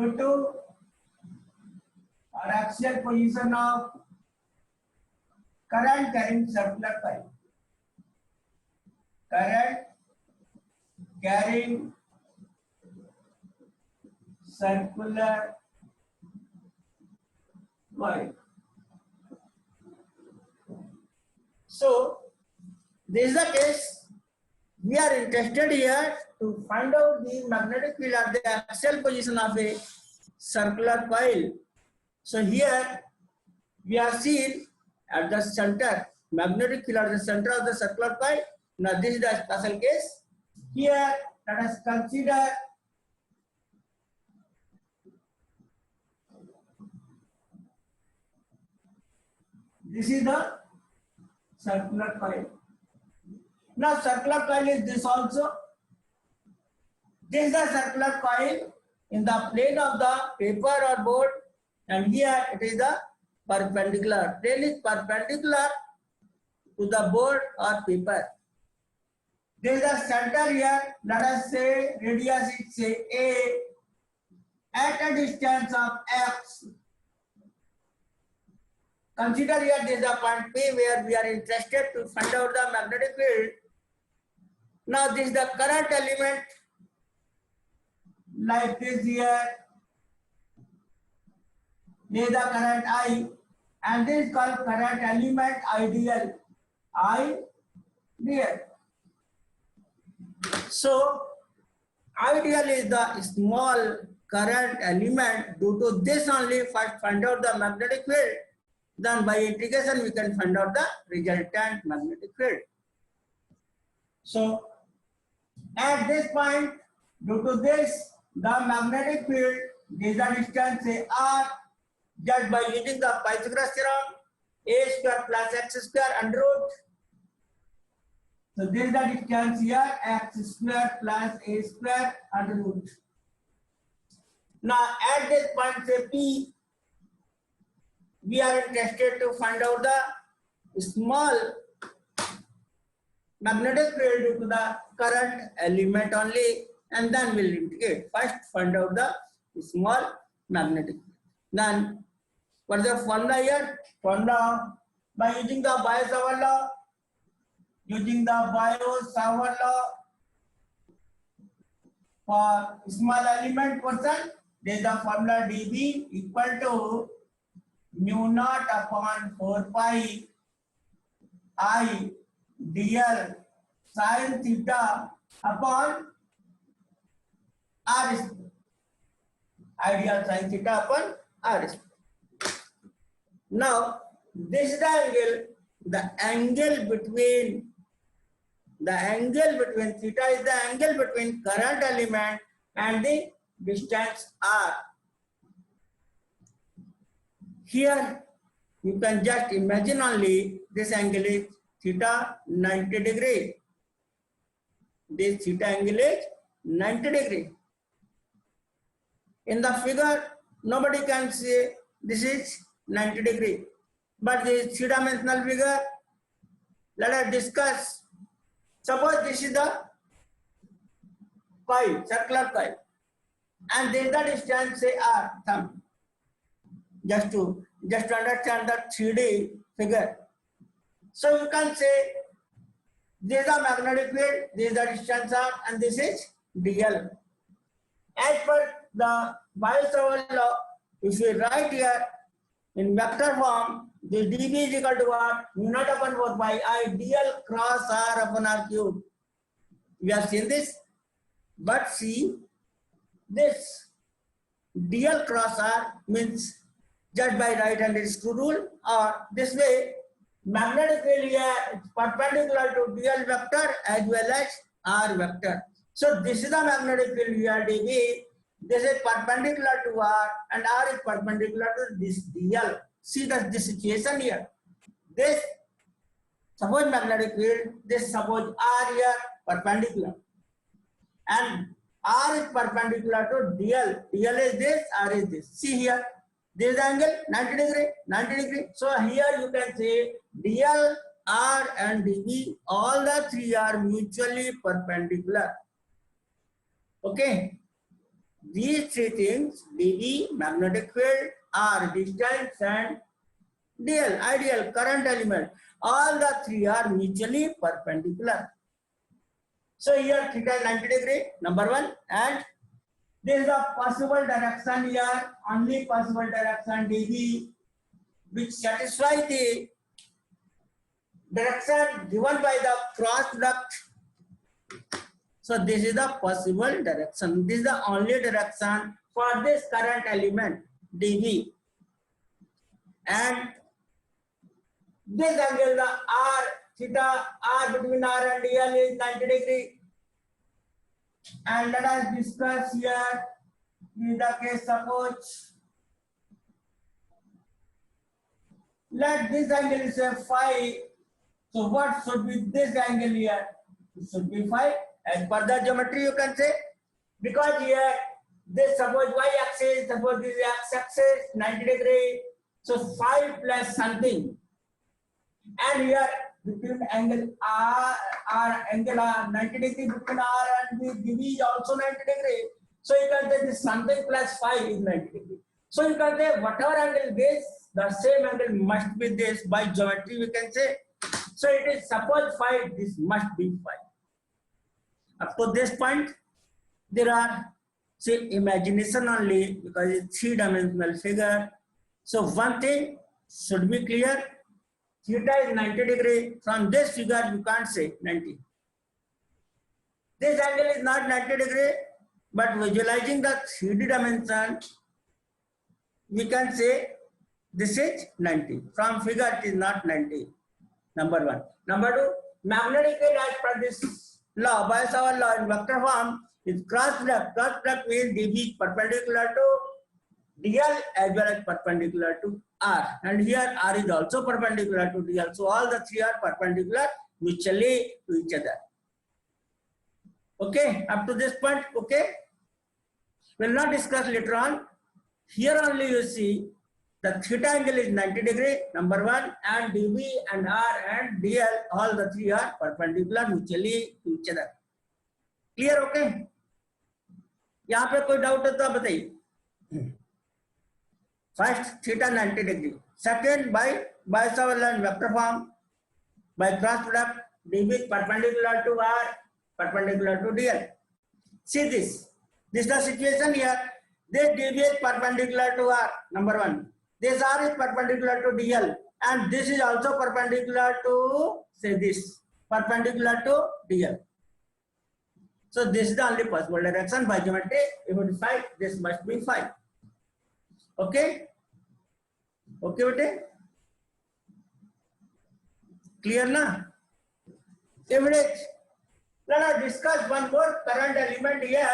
due to or axial position of current carrying circular coil. Current carrying circular coil. So this is the case. We are interested here to find out the magnetic field at the axial position of a circular coil. So here we are seen at the center, magnetic field at the center of the circular coil. Now this is the special case. Here let us consider this is the circular coil. Now circular coil is this also. This is the circular coil in the plane of the paper or board, and here it is the perpendicular. Plane is perpendicular to the board or paper. This is the center here. Let us say radius is say A at a distance of x. Consider here this is the point P where we are interested to find out the magnetic field. Now this is the current element like this here. This is the current I, and this is called current element ideal. Ideal. So ideal is the small current element. Due to this only first find out the magnetic field. Then by integration we can find out the resultant magnetic field. So at this point, due to this, the magnetic field, this is the distance say r, just by using the Pythagoras theorem, a square plus x square under root. So this is the distance here, x square plus a square under root. Now at this point say P, we are interested to find out the small magnetic field due to the current element only, and then we'll integrate. First find out the small magnetic field. Then what is the formula here? Formula by using the Biot-Savart law. Using the Biot-Savart law for small element portion, there is the formula dB equal to mu naught upon 4 pi I dl sin theta upon r square. Ideal sin theta upon r square. Now this is the angle between theta is the angle between current element and the distance r. Here you can just imagine only this angle is theta 90 degree. This theta angle is 90 degree. In the figure, nobody can say this is 90 degree. But this three-dimensional figure, let us discuss. Suppose this is the coil, circular coil, and this is the distance say r, thumb. Just to understand the 3D figure. So you can say this is a magnetic field, this is the distance r, and this is dl. As per the Biot-Savart law, if we write here in vector form, this dB is equal to what? Mu naught upon 4 pi I dl cross r upon r cube. We have seen this, but see this dl cross r means just by right-handed screw rule, or this way magnetic field here is perpendicular to dl vector as well as r vector. So this is the magnetic field here dB. This is perpendicular to r and r is perpendicular to this dl. See that this situation here. This suppose magnetic field, this suppose r here perpendicular, and r is perpendicular to dl. dl is this, r is this. See here. This angle 90 degree, 90 degree. So here you can say dl, r and dB, all the three are mutually perpendicular. Okay. these three things, dV, magnetic field, R, distance, and dl, ideal, current element, all the three are mutually perpendicular. So here theta is 90 degree, number one, and this is the possible direction here, only possible direction dV, which satisfy the direction given by the cross product. So this is the possible direction. This is the only direction for this current element dV. And this angle, the R, theta, R between R and dl is 90 degree. And let us discuss here in the case suppose. Let this angle is a phi. So what should be this angle here? It should be phi. As per the geometry you can say. Because here, this suppose y axis, suppose this x axis 90 degree. So phi plus something. And here between angle R, angle R 90 degree between R and the dV is also 90 degree. So you can say this something plus phi is 90 degree. So you can say whatever angle this, the same angle must be this. By geometry we can say. So it is suppose phi, this must be phi. Up to this point, there are say imagination only because it's three-dimensional figure. So one thing should be clear. Theta is 90 degree. From this figure, you can't say 90. This angle is not 90 degree, but visualizing the 3D dimension, we can say this is 90. From figure, it is not 90. Number one. Number two, magnetic field as per this law, Biot-Savart law in vector form is cross product. Cross product means dV perpendicular to dl as well as perpendicular to R. And here R is also perpendicular to dl. So all the three are perpendicular mutually to each other. Okay, up to this point, okay. We'll not discuss later on. Here only you see the theta angle is 90 degree, number one, and dV and R and dl, all the three are perpendicular mutually to each other. Clear, okay? यहाँ पे कोई doubt है तो आप बताइए. First, theta 90 degree. Second, by Biot-Savart law in vector form, by cross product, dV perpendicular to R, perpendicular to dl. See this. This is the situation here. This dV is perpendicular to R, number one. This R is perpendicular to dl, and this is also perpendicular to, say this, perpendicular to dl. So this is the only possible direction by geometry. If it is phi, this must be phi. Okay? Okay, bete? Clear na? Evidence. Let us discuss one more current element here.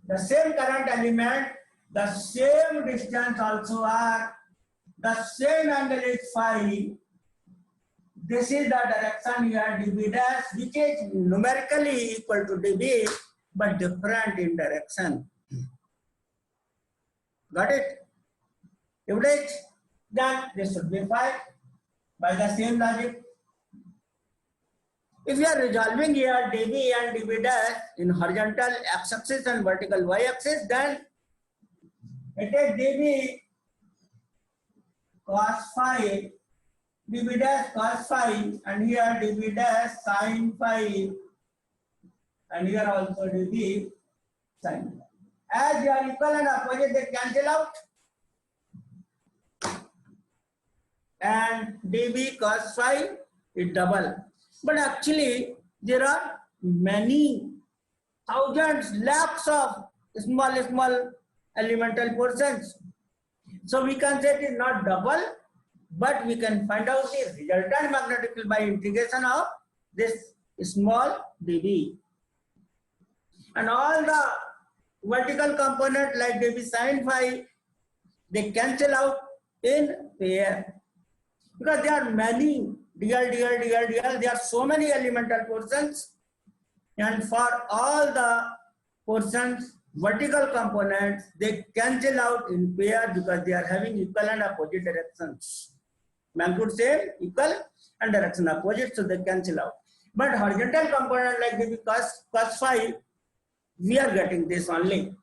The same current element, the same distance also are, the same angle is phi. This is the direction here, dV dash, which is numerically equal to dV, but different in direction. Got it? Evidence? Then this should be phi by the same logic. If you are resolving here dV and dV dash in horizontal x-axis and vertical y-axis, then it is dV cos phi, dV dash cos phi, and here dV dash sin phi, and here also dV sin phi. As they are equal and opposite, they cancel out. And dV cos phi is double. But actually, there are many thousands, lakhs of small elemental portions. So we can say it is not double, but we can find out the resultant magnetic field by integration of this small dV. And all the vertical component like dV sin phi, they cancel out in pair. Because there are many dl, there are so many elemental portions, and for all the portions, vertical components, they cancel out in pair because they are having equal and opposite directions. Magnitude same, equal, and direction opposite, so they cancel out. But horizontal component like dV cos phi, we are getting this only.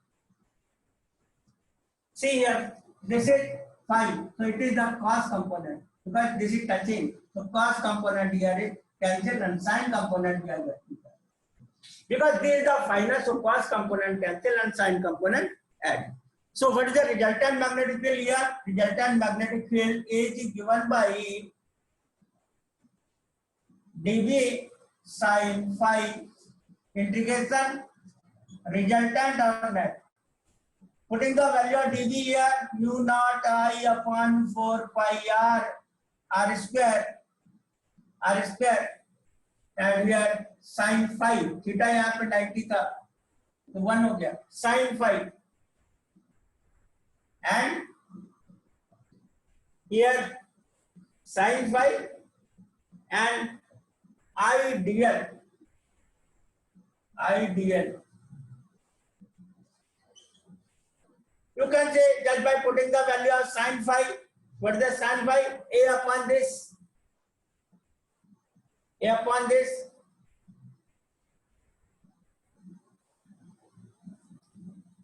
See here, this is fine. So it is the cos component because this is touching. So cos component here is cancelled and sin component we are getting. Because this is the final, so cos component cancel and sin component add. So what is the resultant magnetic field here? Resultant magnetic field is given by dV sin phi integration resultant on that. Putting the value of dV here, mu naught I upon 4 pi r square, and here sin phi, theta यहाँ पे 90 था, तो 1 हो गया, sin phi, and here sin phi and I dl. You can say just by putting the value of sin phi, what is the sin phi? A upon this.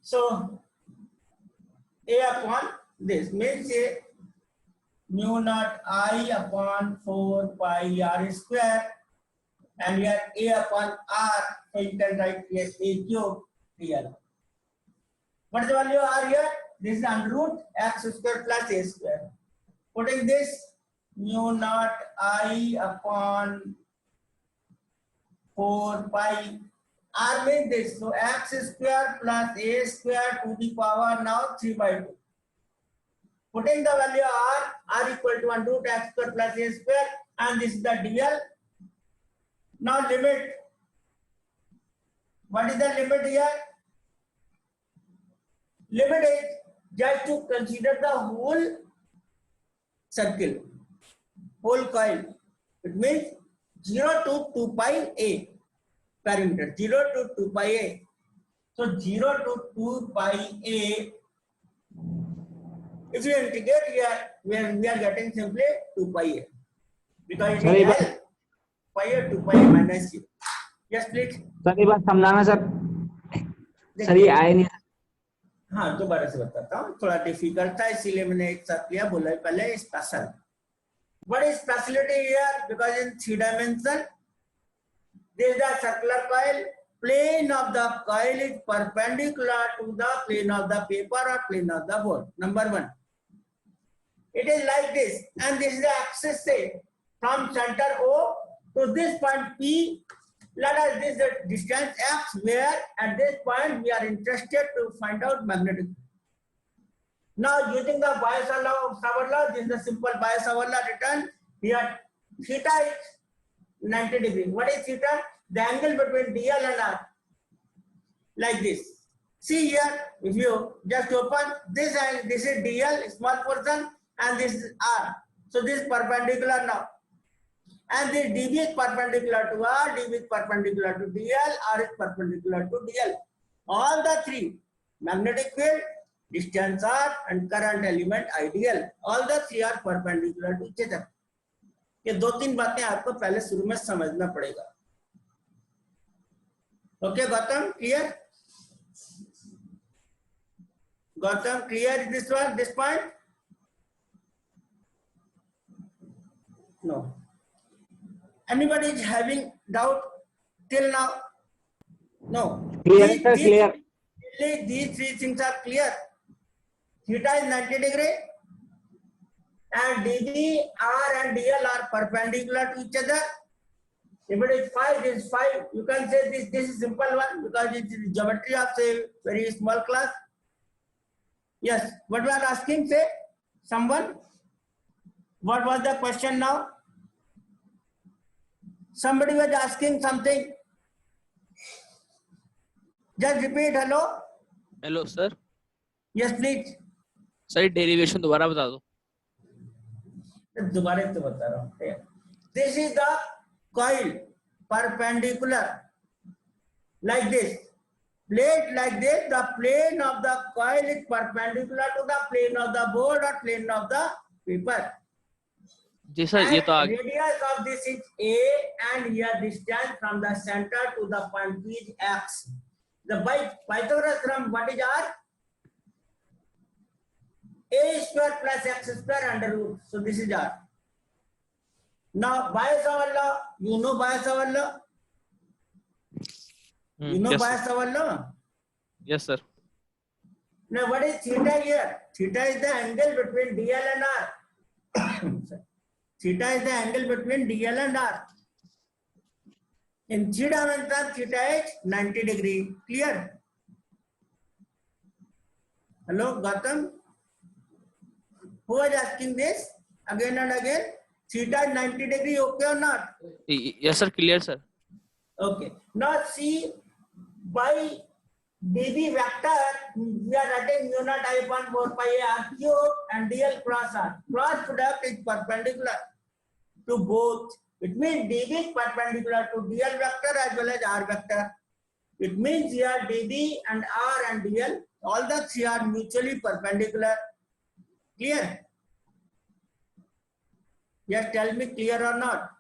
So A upon this means a mu naught I upon 4 pi r square, and here A upon r, so you can write here A cube dl. What is the value of r here? This is under root x square plus a square. Putting this mu naught I upon 4 pi r means this, so x square plus a square to the power now 3 by 2. Putting the value of r equal to under root x square plus a square, and this is the dl. Now limit. What is the limit here? Limit is just to consider the whole circle, whole coil. It means 0 to 2 pi a perimeter, 0 to 2 pi a. So 0 to 2 pi a, if you integrate here, we are getting simply 2 pi a. Because it is L, pi a 2 pi a minus 0. Yes, please. Sir ये बात समझाना sir ये आए नहीं. हाँ दोबारा से बताता हूँ, थोड़ा डिफिकल्ट था इसीलिए मैंने एक साथ लिया, बोला पहले special. What is specialty here? Because in 3 dimension, there is a circular coil. Plane of the coil is perpendicular to the plane of the paper or plane of the board. Number 1. It is like this, and this is the axis, say, from center O to this point P. Let us this the distance x, where at this point we are interested to find out magnetic. Now using the Biot-Savart law, this is the simple Biot-Savart law written here. Theta is 90 degrees. What is theta? The angle between dl and r. Like this. See here, if you just open this and this is dl, small portion, and this is r. So this is perpendicular now. And this dB is perpendicular to r, dB is perpendicular to dl, r is perpendicular to dl. All the three, magnetic field, distance r, and current element ideal, all the three are perpendicular to each other. ये 2-3 बातें आपको पहले शुरू में समझना पड़ेगा. Okay, Gautam, clear? Gautam, clear is this one, this point? No. Anybody is having doubt till now? No. Clear, sir, clear. These 3 things are clear. Theta is 90 degrees, and dB, r, and dl are perpendicular to each other. If it is 5, this is 5. You can say this is simple one because it is geometry of say very small class. Yes. What we are asking, say someone. What was the question now? Somebody was asking something. Just repeat. Hello. Hello, sir. Yes, please. Sir, derivation दोबारा बता दो. दोबारा तो बता रहा हूँ. This is the coil, perpendicular, like this. Plate like this. The plane of the coil is perpendicular to the plane of the board or plane of the paper. जी sir, ये तो radius of this is a, and here distance from the center to the point is x. The by Pythagoras theorem, what is R? A square plus x square under root. So this is R. Now Biot-Savart law, you know Biot-Savart law? You know Yes, sir. Biot-Savart law? Yes, sir. Now what is theta here? Theta is the angle between DL and R. Theta is the angle between DL and R. In 3 dimensions, theta is 90 degree. Clear? Hello, Gautam? Who is asking this again and again? Theta is 90 degree, okay or not? Yes, sir. Clear, sir. Okay. Now see, by dv vector, we are writing mu naught I upon 4 pi r cube and dl cross r. Cross product is perpendicular to both. It means dv is perpendicular to dl vector as well as r vector. It means here dv and r and dl, all the three are mutually perpendicular. Clear? Just tell me clear or not.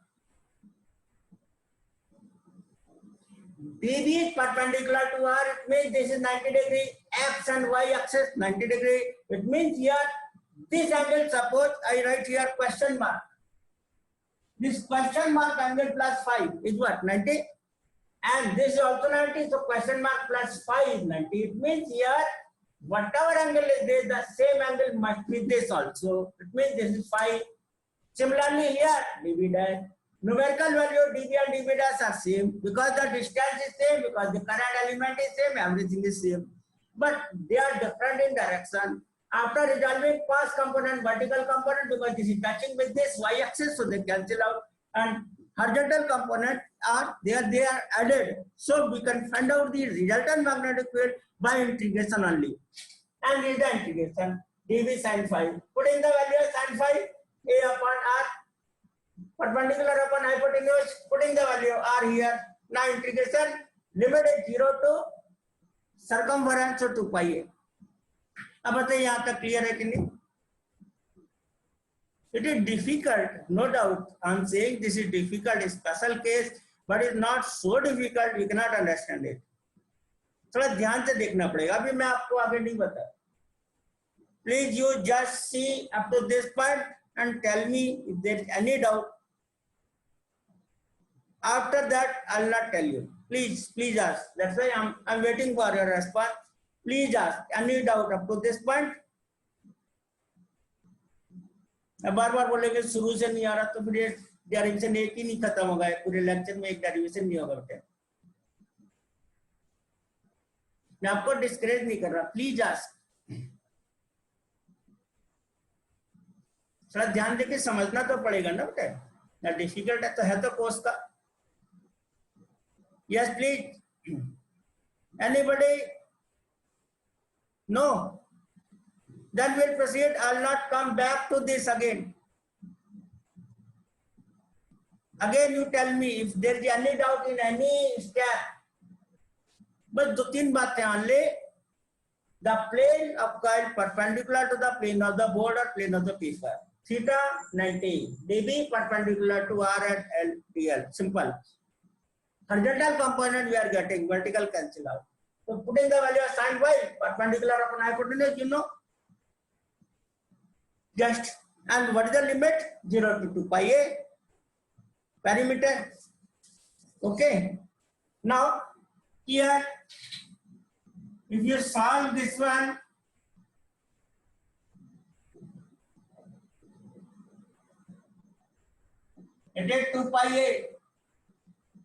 dv is perpendicular to r, it means this is 90 degree, x and y axis 90 degree. It means here, this angle, suppose I write here question mark. This question mark angle plus 5 is what? 90. And this is also 90, so question mark plus 5 is 90. It means here, whatever angle is there, the same angle must be this also. It means this is 5. Similarly here, dv dash. Numerical value dv and dv dash are same because the distance is same, because the current element is same, everything is same. But they are different in direction. After resolving past component, vertical component, because this is touching with this y axis, so they cancel out. And horizontal component are they are added. So we can find out the resultant magnetic field by integration only. And this is the integration dv sin phi. Putting the value of sin phi a upon r perpendicular upon hypotenuse, putting the value of r here. Now integration limit is 0 to circumference of 2 pi a. अब बताइए यहाँ तक clear है कि नहीं? It is difficult, no doubt. I'm saying this is difficult, a special case, but it's not so difficult. We cannot understand it. थोड़ा ध्यान से देखना पड़ेगा. अभी मैं आपको आगे नहीं बता. Please you just see up to this point and tell me if there is any doubt. After that, I'll not tell you. Please ask. That's why I'm waiting for your response. Please ask. Any doubt up to this point? बार बार बोलेंगे शुरू से नहीं आ रहा तो फिर derivation एक ही नहीं खत्म होगा, पूरे लेक्चर में एक डेरिवेशन नहीं होगा बेटा. मैं आपको डिस्करेज नहीं कर रहा. Please ask. थोड़ा ध्यान देके समझना तो पड़ेगा ना बेटा. ना डिफिकल्ट है तो कोर्स का. Yes please. Anybody? No. Then we'll proceed. I'll not come back to this again. Again, you tell me if there is any doubt in any step. But दो तीन बातें only. The plane of coil perpendicular to the plane of the board or plane of the paper. Theta 90. dv perpendicular to r and L dl. Simple. Horizontal component we are getting. Vertical cancel out. So putting the value of sin phi perpendicular upon hypotenuse, you know. Just, and what is the limit? 0 to 2 pi a. Perimeter. Okay. Now here, if you solve this one, it is 2 pi a.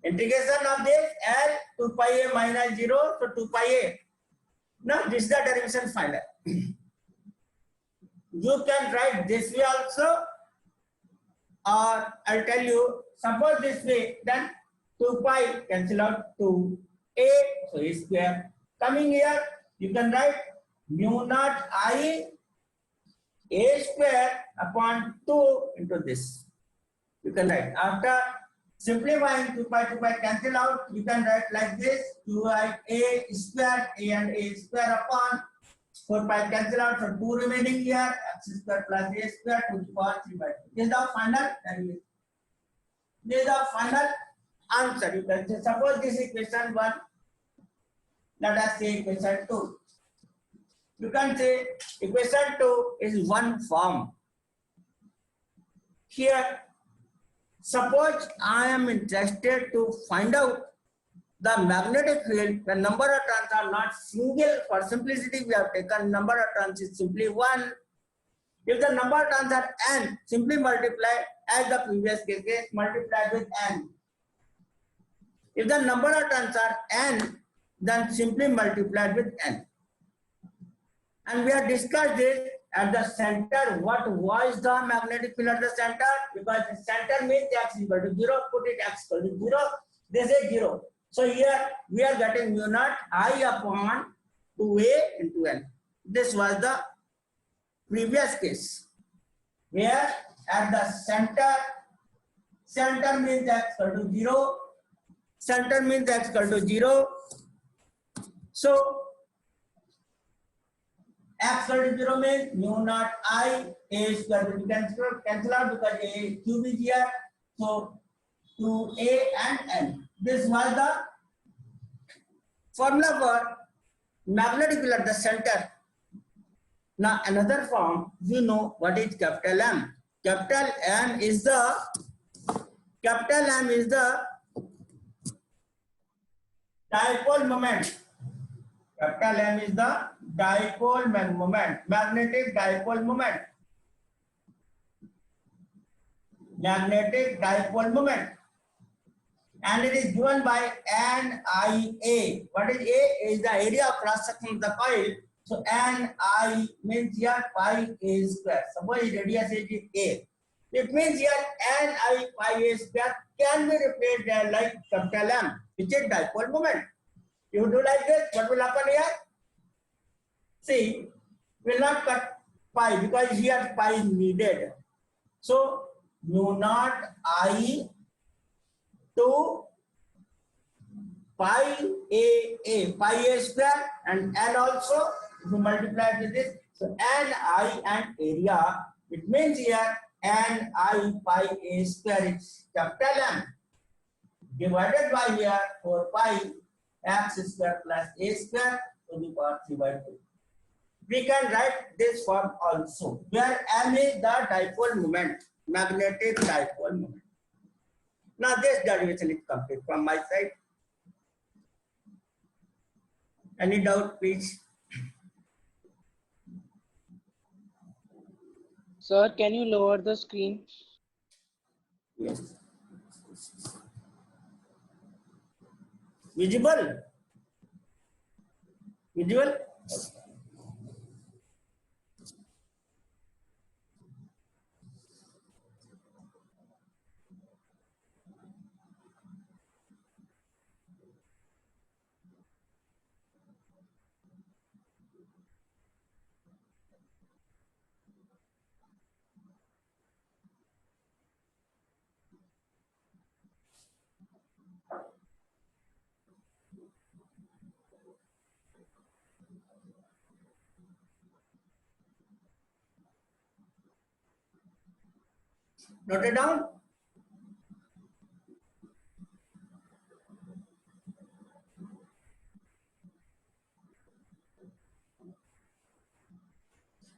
Integration of this L 2 pi a minus 0 to 2 pi a. Now this is the derivation final. You can write this way also, or I'll tell you, suppose this way, then 2 pi cancel out to a, so a square. Coming here, you can write mu naught I a square upon 2 into this. You can write after simplifying 2 pi cancel out, you can write like this, 2i a square, a and a square upon 4 pi cancel out, so 2 remaining here, x square plus a square to the power 3 by 2. This is the final derivation. This is the final answer. You can say, suppose this is question 1. Let us say equation 2. You can say equation 2 is one form. Here, suppose I am interested to find out the magnetic field. The number of turns are not single. For simplicity, we have taken number of turns is simply 1. If the number of turns are n, simply multiply as the previous case, multiply with n. If the number of turns are n, then simply multiply with n. And we have discussed this at the center. What was the magnetic field at the center? Because the center means x equal to 0, put it x equal to 0, this is 0. So here we are getting mu naught I upon 2a into n. This was the previous case, where at the center means x equal to 0, center means x equal to 0. So x equal to 0 means mu naught I a square will be cancel out because a cube is here. So 2a and n. This was the formula for magnetic field at the center. Now another form, we know what is capital M. Capital M is the dipole moment. Capital M is the dipole moment, magnetic dipole moment. Magnetic dipole moment. And it is given by NIA. What is A? Is the area of cross section of the coil. So NI means here pi a square. Suppose radius is A. It means here NI pi a square can be replaced there like capital M, which is dipole moment. You do like this, what will happen here? See, will not cut pi because here pi is needed. So mu naught I to pi a square and n also if you multiply with this. So ni and area, it means here ni pi a square is capital M divided by here 4 pi x square plus a square to the power 3 by 2. We can write this form also, where M is the dipole moment, magnetic dipole moment. Now this derivation is complete from my side. Any doubt, please? Sir, can you lower the screen? Yes. Visible? Visible? Note it down.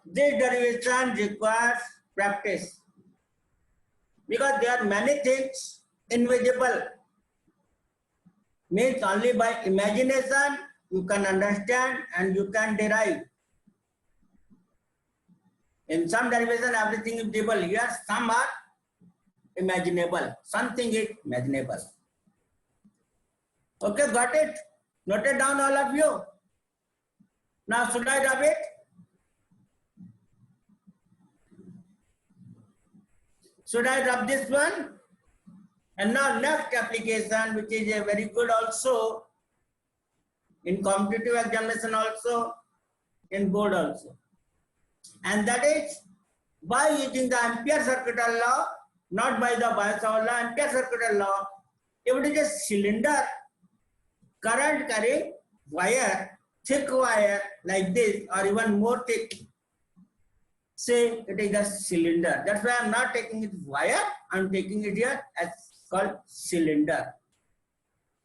This derivation requires practice because there are many things invisible. Means only by imagination you can understand and you can derive. In some derivation everything is visible. Here some are imaginable. Something is imaginable. Okay, got it? Note it down all of you. Now should I rub it? Should I rub this one? And now next application, which is a very good also in competitive examination also, in board also. And that is by using the Ampere circuital law, not by the Biot-Savart law, Ampere circuital law. If it is a cylinder, current carrying wire, thick wire like this or even more thick, say it is a cylinder. That's why I am not taking it wire, I am taking it here as called cylinder.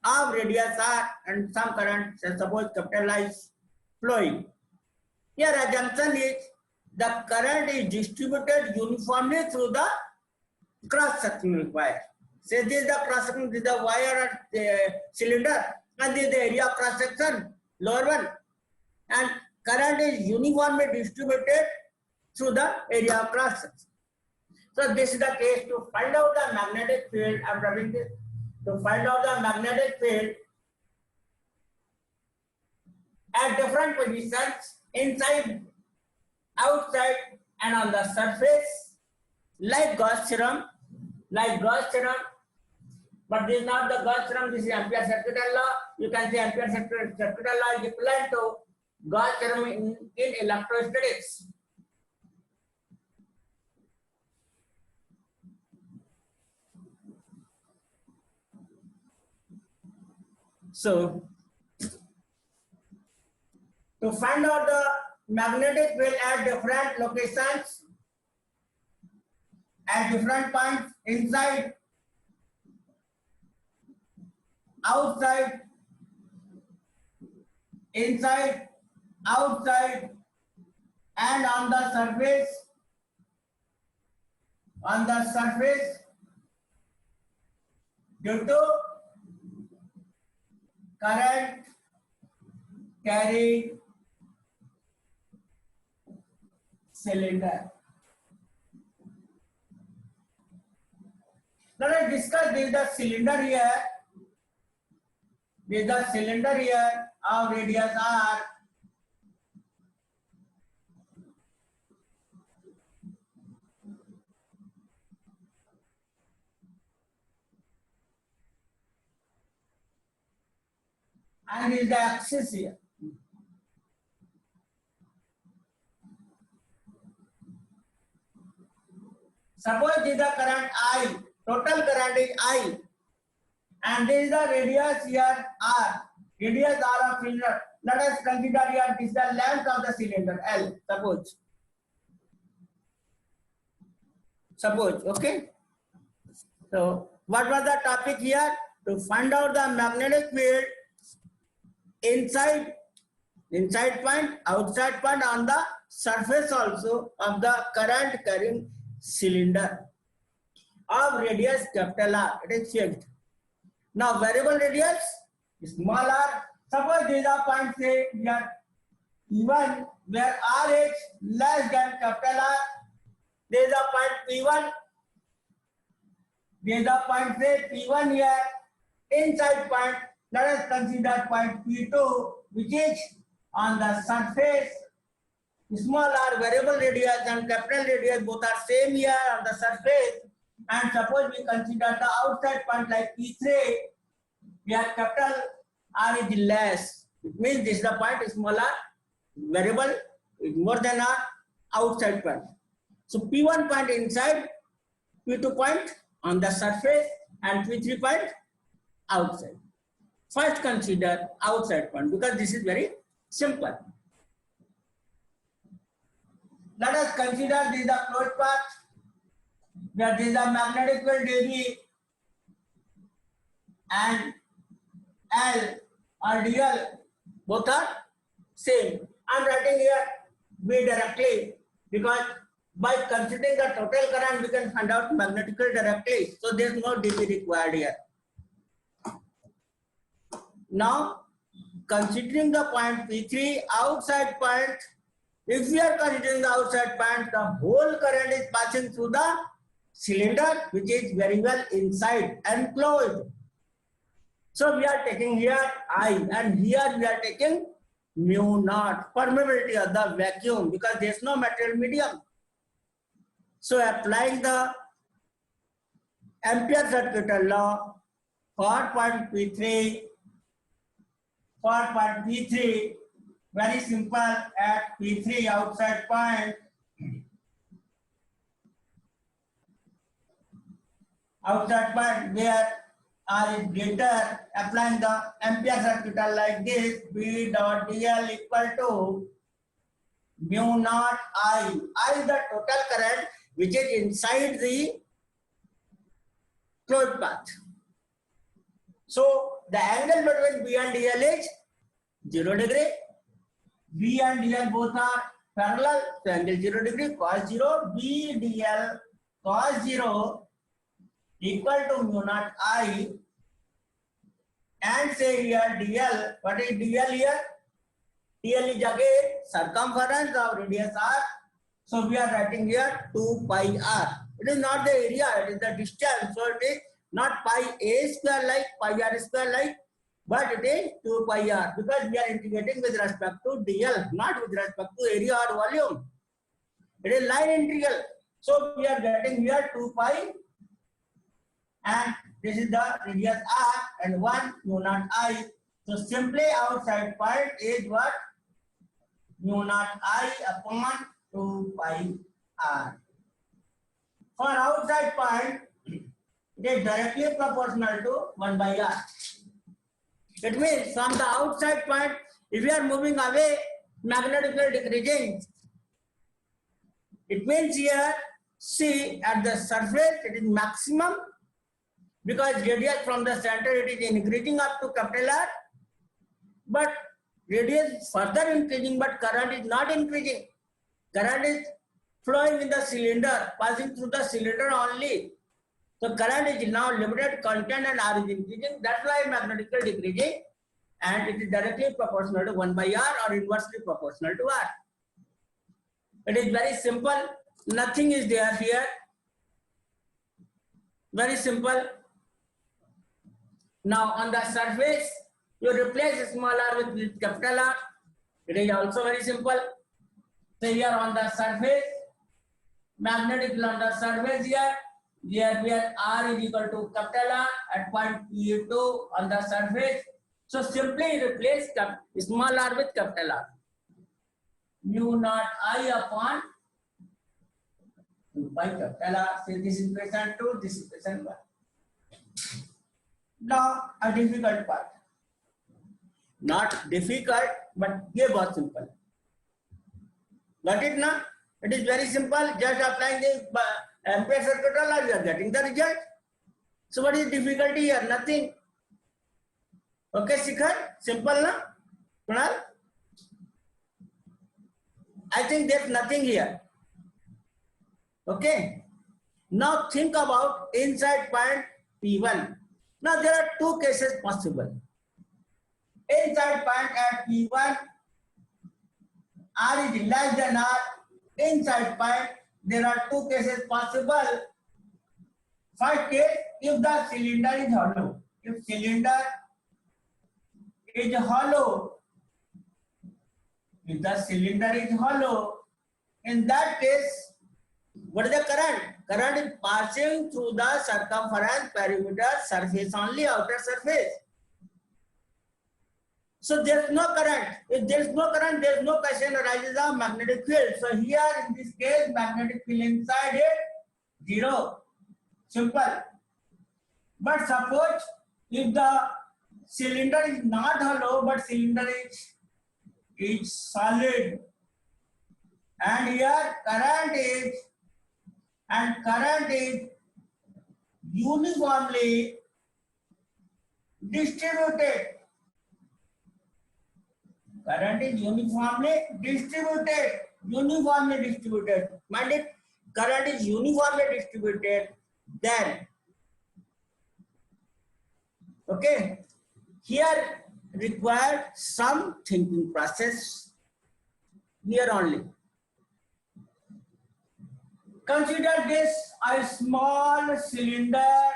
of radius r and some current, suppose capital I is flowing. Here assumption is the current is distributed uniformly through the cross-sectional wire. Say this is the cross-section, this is the wire or the cylinder, and this is the area of cross-section, lower one. And current is uniformly distributed through the area of cross-section. So this is the case. To find out the magnetic field, I am rubbing this. To find out the magnetic field at different positions, inside, outside, and on the surface, like Gauss theorem, but this is not the Gauss theorem, this is Ampere's circuital law. You can say Ampere's circuital law is equivalent to Gauss theorem in electrostatics. So, to find out the magnetic field at different locations, at different points, inside, outside, inside, outside, and on the surface, due to current carrying cylinder. Now let's discuss this is the cylinder here. This is the cylinder here of radius r. And this is the axis here. Suppose this is the current I, total current is I, and this is the radius here R, radius R of cylinder. Let us consider here this is the length of the cylinder L, suppose, okay. So what was the topic here? To find out the magnetic field inside point, outside point, on the surface also of the current carrying cylinder of radius capital R. It is fixed. Now variable radius small r. Suppose this is a point, say here P1 where R is less than capital R. There is a point P1. There is a point, say P1 here, inside point. Let us consider point P2, which is on the surface. Small r, variable radius, and capital radius both are same here on the surface. And suppose we consider the outside point like P3, where capital R is less. It means this is the point small r, variable is more than r, outside point. So P1 point inside, P2 point on the surface, and P3 point outside. First consider outside point because this is very simple. Let us consider this is the closed path where this is the magnetic field dB and L or dl both are same. I am writing here V directly because by considering the total current we can find out magnetic field directly. So there is no dB required here. Now considering the point P3 outside point, if we are considering the outside point, the whole current is passing through the cylinder which is very well inside and closed. So we are taking here I and here we are taking mu naught, permeability of the vacuum because there is no material medium. So applying the Ampere's circuital law for point P3, very simple at P3 outside point, where R is greater, applying the Ampere's circuital like this, B dot dl equal to mu naught I. I is the total current which is inside the closed path. So the angle between B and DL is 0 degree. B and DL both are parallel, so angle 0 degree, cos 0, B DL cos 0 equal to mu naught I, and say here DL, what is DL here? DL is again circumference of radius R, so we are writing here 2 pi R. It is not the area, it is the distance, so it is not pi A square like, pi R square like, but it is 2 pi R, because we are integrating with respect to DL, not with respect to area or volume. It is line integral. So we are getting here 2 pi, and this is the radius R, and 1 mu naught I. So simply outside point is what? Mu naught I upon 2 pi R. For outside point, it is directly proportional to 1 by R. It means from the outside point, if we are moving away, magnetic field decreasing. It means here, see at the surface, it is maximum, because radius from the center, it is increasing up to capital R, but radius is further increasing, but current is not increasing. Current is flowing in the cylinder, passing through the cylinder only. So current is now limited content and R is increasing. That's why magnetic field decreasing, and it is directly proportional to 1 by R or inversely proportional to R. It is very simple. Nothing is there here. Very simple. Now on the surface, you replace small r with capital R. It is also very simple. So here on the surface, magnetic field on the surface here we are R is equal to capital R at point P2 on the surface. So simply replace small r with capital R. Mu naught I upon 2 pi capital R. So this is equation 2, this is equation 1. Now a difficult part. Not difficult, but ये बहुत simple. Got it now? It is very simple. Just applying the Ampere circuit law, you are getting the result. So what is difficulty here? Nothing. Okay, Shikhar? Simple, na? Kunal? I think there's nothing here. Okay. Now think about inside point P1. Now there are two cases possible. Inside point at P1, R is less than R. Inside point, there are two cases possible. First case, if the cylinder is hollow. If cylinder is hollow, if the cylinder is hollow, in that case, what is the current? Current is passing through the circumference perimeter surface only, outer surface. So there is no current. If there is no current, there is no question arises of magnetic field. So here in this case, magnetic field inside is 0. Simple. But suppose if the cylinder is not hollow, but cylinder is solid, and here current is uniformly distributed. Current is uniformly distributed. Mind it, current is uniformly distributed. Then, okay, here required some thinking process. Here only. Consider this a small cylinder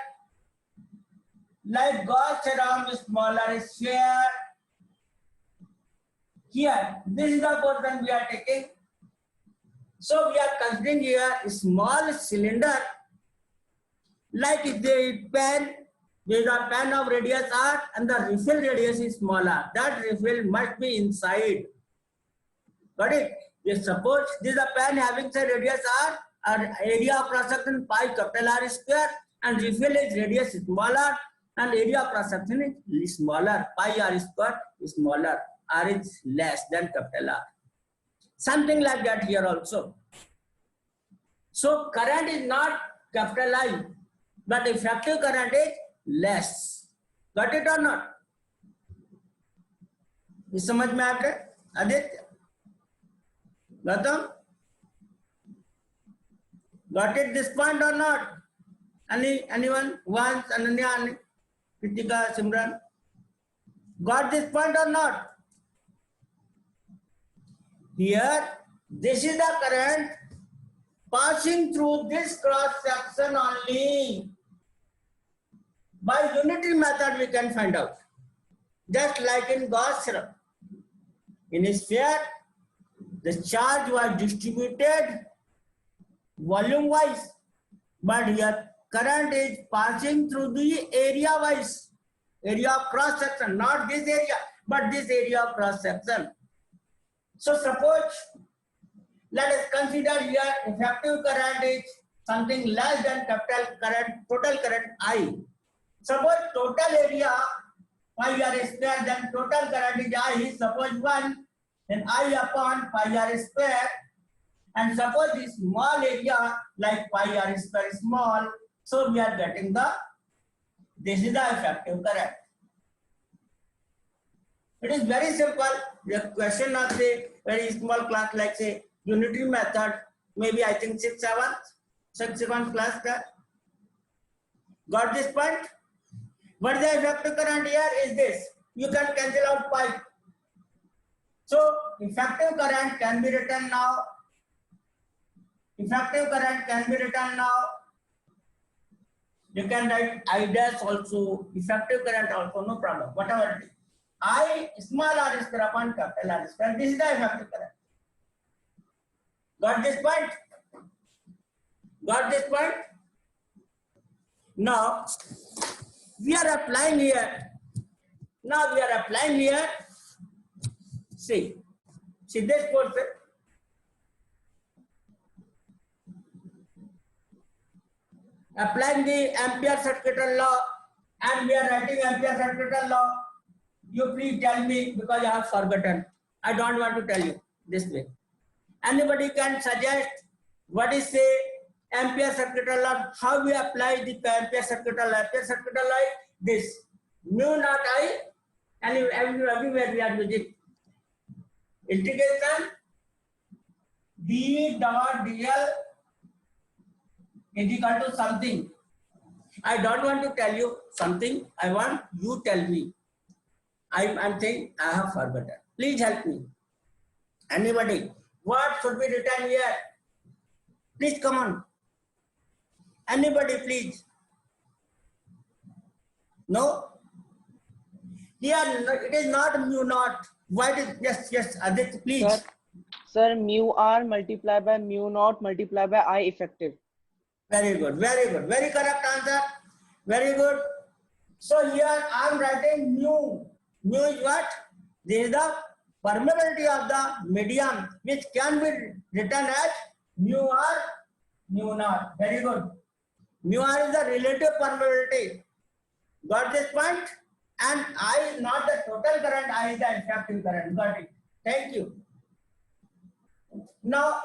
like Gauss around smaller sphere. Here, this is the portion we are taking. So we are considering here a small cylinder like the pen. There is a pen of radius R and the refill radius is smaller. That refill must be inside. Got it? Yes, suppose this is a pen having say radius R or area of cross section pi capital R square, and refill is radius smaller and area of cross section is smaller. Pi R square is smaller. R is less than capital R. Something like that here also. So current is not capital I, but effective current is less. Got it or not? इस समझ में आ गए? Aditya, Gautam, got it this point or not? Anyone? Once, Ananya, Kritika, Simran, got this point or not? Here, this is the current passing through this cross section only. By unitary method we can find out. Just like in Gauss theorem. In a sphere, the charge was distributed volume wise, but here current is passing through the area wise, area of cross section, not this area, but this area of cross section. So suppose, let us consider here effective current is something less than capital current, total current I. Suppose total area pi r square, then total current is I, suppose 1, then I upon pi r square, and suppose this small area like pi r square is small, so we are getting this is the effective current. It is very simple. The question of the very small class like say unitary method, maybe I think 6, 7 class that. Got this point? What the effective current here is this. You can cancel out pi. So effective current can be written now. Effective current can be written now. You can write I dash also, effective current also, no problem, whatever it is. I small r square upon capital R square. This is the effective current. Got this point? Got this point? Now we are applying here. Now we are applying here. See this portion. Applying the Ampere circuital law, and we are writing Ampere circuital law. You please tell me because I have forgotten. I don't want to tell you this way. Anybody can suggest what is say Ampere circuital law? How we apply the Ampere circuital law? Ampere circuital law is this mu naught I, and everywhere we are using integration d dot dl is equal to something. I don't want to tell you something. I want you tell me. I'm saying I have forgotten. Please help me. Anybody? What should be written here? Please come on. Anybody, please. No? Here it is not mu naught. Why did yes, Aditya, please. Sir, mu r multiplied by mu naught multiplied by I effective. Very good, very good. Very correct answer. Very good. So here I am writing mu. Mu is what? This is the permeability of the medium, which can be written as mu r, mu naught. Very good. Mu r is the relative permeability. Got this point? And I is not the total current, I is the effective current. Got it. Thank you. Now,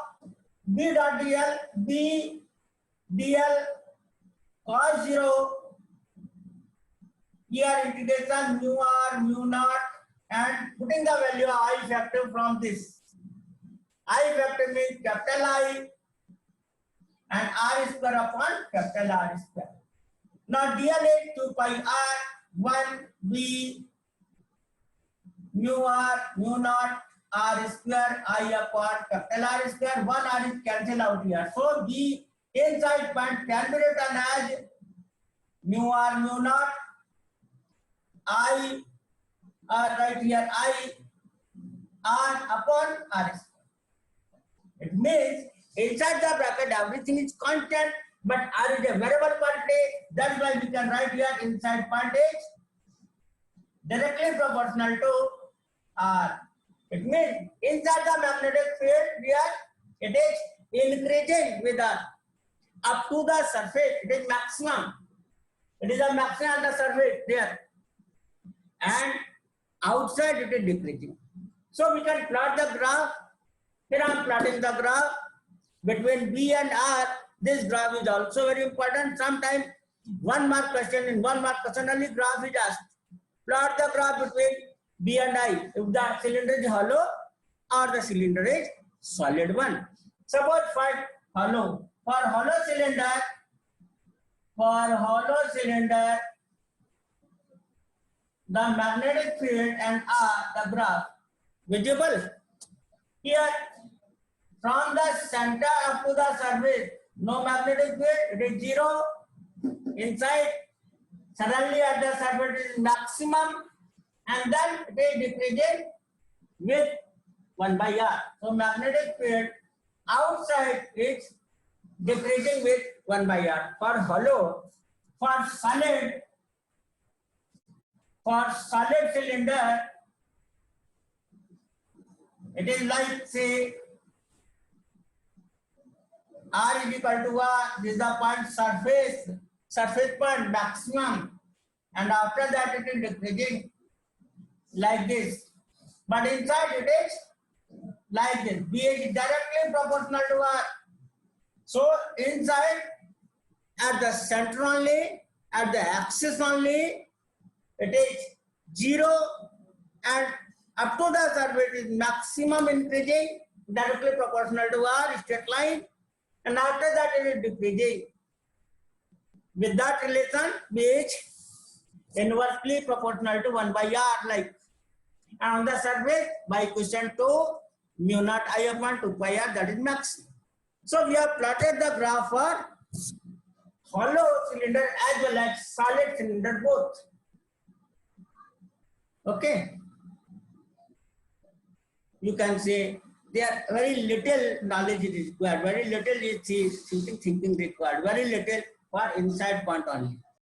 B dot dl, B dl cos 0, here integration mu r, mu naught, and putting the value of I effective from this. I effective means capital I and r square upon capital R square. Now dl is 2 pi r, 1 b mu r, mu naught, r square, I upon capital R square. 1 r is cancelled out here. So the inside point can be written as mu r, mu naught, I right here I r upon r square. It means inside the bracket everything is constant, but r is a variable quantity. That's why we can write here inside part is directly proportional to r. It means inside the magnetic field here it is increasing with r up to the surface. It is maximum. It is a maximum on the surface there, and outside it is decreasing. So we can plot the graph. Here I am plotting the graph between B and R. This graph is also very important. Sometimes 1 mark question, in 1 mark question only graph is asked. Plot the graph between B and I, if the cylinder is hollow or the cylinder is solid one. Suppose for hollow cylinder, the magnetic field and the graph visible here from the center up to the surface. No magnetic field, it is zero inside. Suddenly at the surface it is maximum, and then it is decreasing with 1 by r. So magnetic field outside is decreasing with 1 by r. For hollow, for solid cylinder, it is like, say, r is equal to r. This is the point surface point maximum, and after that it is decreasing like this. But inside it is like this. B is directly proportional to r. So inside, at the center only, at the axis only, it is 0, and up to the surface is maximum increasing, directly proportional to r, straight line, and after that it is decreasing. With that relation, B is inversely proportional to 1 by r, like. And on the surface, by quotient 2, mu naught I upon 2 pi r, that is maximum. So we have plotted the graph for hollow cylinder as well as solid cylinder both. Okay. You can say there very little knowledge is required, very little is thinking required, very little for inside point only.